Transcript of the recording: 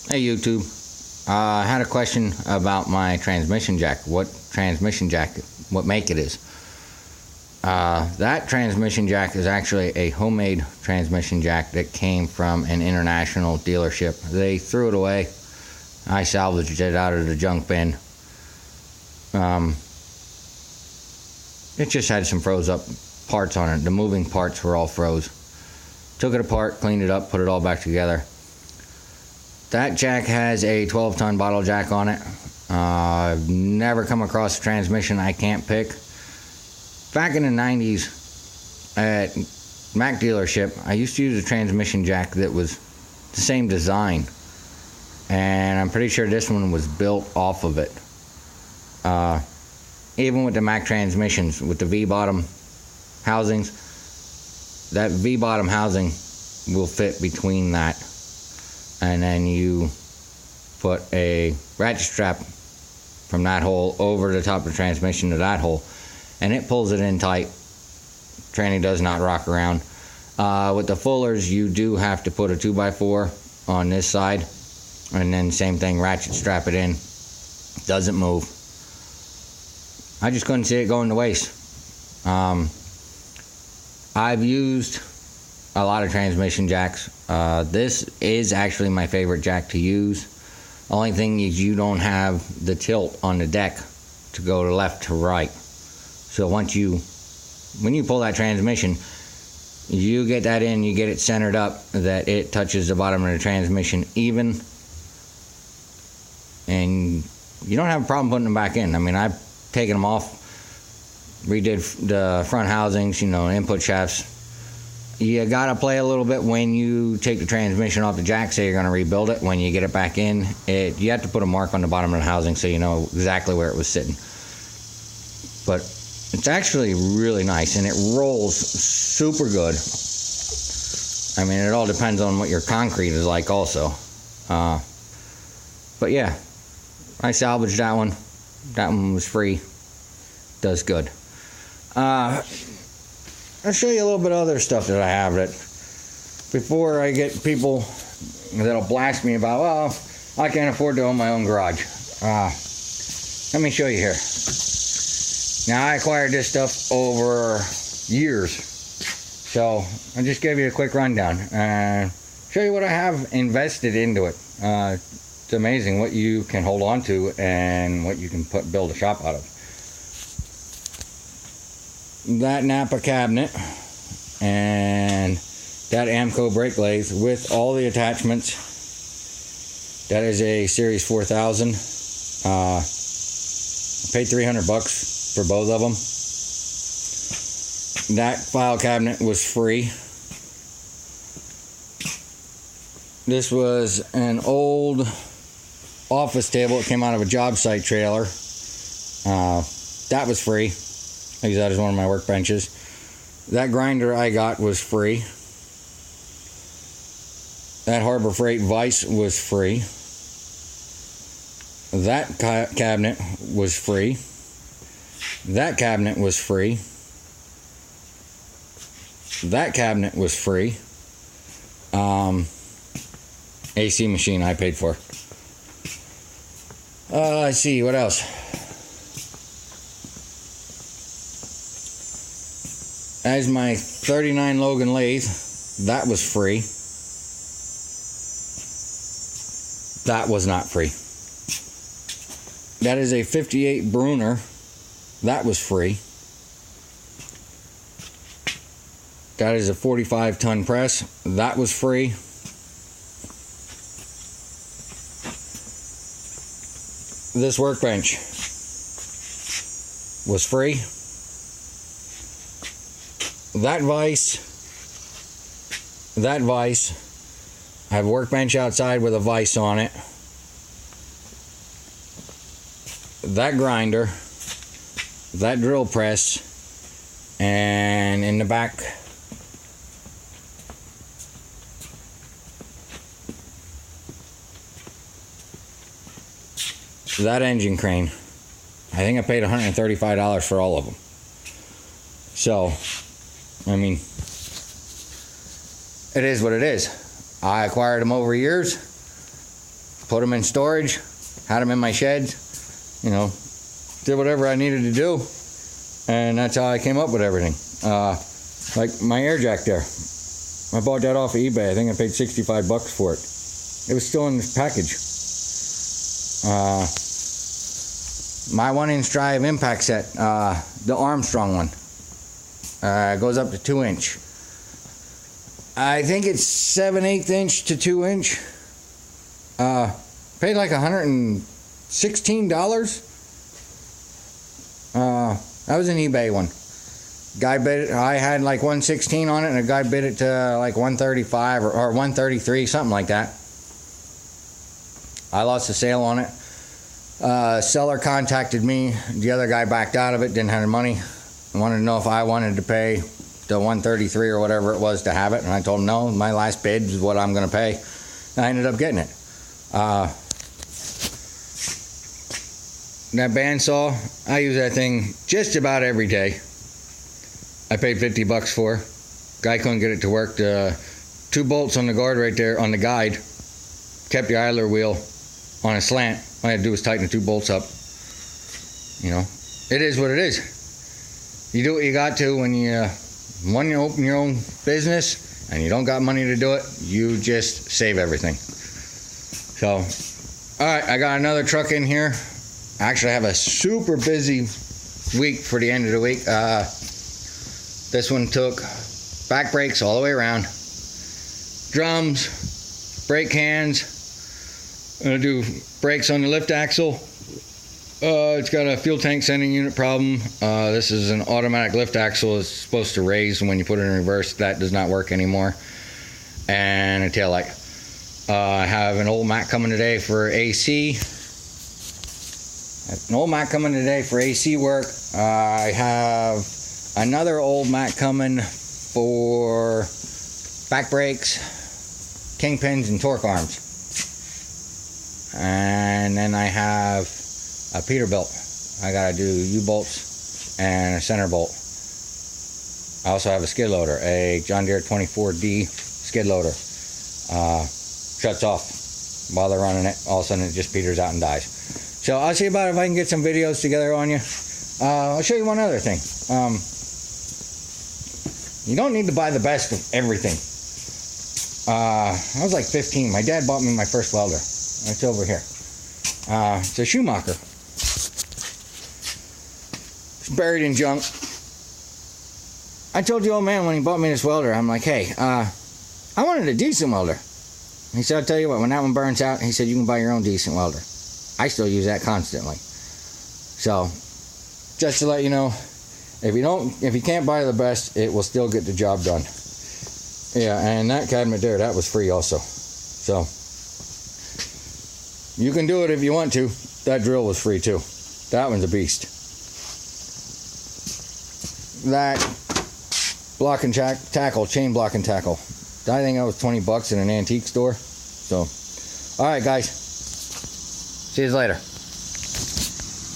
Hey YouTube, I had a question about my transmission jack. What transmission jack, what make it is. That transmission jack is actually a homemade transmission jack that came from an international dealership. They threw it away. I salvaged it out of the junk bin. It just had some froze up parts on it. The moving parts were all froze. Took it apart, cleaned it up, put it all back together. That jack has a 12-ton bottle jack on it. I've never come across a transmission I can't pick. Back in the 90s at Mack dealership, I used to use a transmission jack that was the same design. And I'm pretty sure this one was built off of it. Even with the Mack transmissions, with the V-bottom housings, that V-bottom housing will fit between that. And then you put a ratchet strap from that hole over the top of the transmission to that hole, and it pulls it in tight. Tranny does not rock around. With the Fullers, you do have to put a 2x4 on this side, and then same thing, ratchet strap it in. Doesn't move. I just couldn't see it going to waste. I've used a lot of transmission jacks. This is actually my favorite jack to use. Only thing is you don't have the tilt on the deck to go to left to right. So when you pull that transmission, you get that in, you get it centered up that it touches the bottom of the transmission even, and you don't have a problem putting them back in. I mean, I've taken them off, redid the front housings, input shafts. You gotta play a little bit when you take the transmission off the jack, say you're gonna rebuild it. When you get it back in, you have to put a mark on the bottom of the housing so you know exactly where it was sitting. But it's actually really nice, and it rolls super good. I mean, it all depends on what your concrete is like also. But yeah, I salvaged that one. That one was free. Does good. I'll show you a little bit of other stuff that I have that before I get people that'll blast me about, well, I can't afford to own my own garage. Let me show you here. Now, I acquired this stuff over years, so I'll just give you a quick rundown and show you what I have invested into it. It's amazing what you can hold on to and what you can build a shop out of. That Napa cabinet and that Amco brake lathe with all the attachments. That is a Series 4000. I paid $300 for both of them. That file cabinet was free. This was an old office table. It came out of a job site trailer. That was free. I use that as one of my workbenches. That grinder I got was free. That Harbor Freight vise was free. That cabinet was free. That cabinet was free. That cabinet was free. AC machine I paid for. Let's see, what else? As my 39 Logan lathe, that was free. That was not free. That is a 58 Brunner. That was free. That is a 45-ton press. That was free. This workbench was free. That vise. I have a workbench outside with a vise on it. That grinder. That drill press. And in the back, that engine crane. I think I paid $135 for all of them. So, I mean, it is what it is. I acquired them over years. put them in storage, had them in my sheds, you know, did whatever I needed to do, and that's how I came up with everything. Like my air jack there, I bought that off of eBay. I think I paid $65 for it. It was still in this package. My 1-inch drive impact set, the Armstrong one, goes up to 2-inch. I think it's 7/8 inch to 2-inch. Paid like $116. That was an eBay one. Guy bid it. I had like 116 on it, and a guy bid it to like 135 or 133, something like that. I lost the sale on it. Seller contacted me. The other guy backed out of it, didn't have the money. Wanted to know if I wanted to pay the 133 or whatever it was to have it, and I told him no. My last bid is what I'm going to pay. And I ended up getting it. That bandsaw, I use that thing just about every day. I paid $50 for. Guy couldn't get it to work. The 2 bolts on the guard right there on the guide kept the idler wheel on a slant. All I had to do was tighten the 2 bolts up. You know, it is what it is. You do what you got to when you open your own business and you don't got money to do it. You just save everything. So, all right, I got another truck in here. Actually, I have a super busy week for the end of the week. This one took back brakes all the way around, drums, brake cans. I'm gonna do brakes on the lift axle. It's got a fuel tank sending unit problem. This is an automatic lift axle. It's supposed to raise when you put it in reverse. That does not work anymore. And a tail light. I have an old Mac coming today for AC. An old Mac coming today for AC work. I have another old Mac coming for back brakes, kingpins, and torque arms. And then I have a Peterbilt. I gotta do U-bolts and a center bolt. I also have a skid loader, a John Deere 24D skid loader. Shuts off while they're running it. All of a sudden it just peters out and dies. So I'll see about if I can get some videos together on you. I'll show you one other thing. You don't need to buy the best of everything. I was like 15. My dad bought me my first welder. It's over here. It's a Schumacher. It's buried in junk. I told the old man when he bought me this welder, I'm like, hey, I wanted a decent welder. He said, I'll tell you what, when that one burns out, he said, you can buy your own decent welder. I still use that constantly. So, just to let you know, if you can't buy the best, it will still get the job done. Yeah, and that cabinet there, that was free also. So, you can do it if you want to. That drill was free too. That one's a beast. That block and tackle, chain block and tackle. I think that was $20 in an antique store. So, all right, guys. See you later.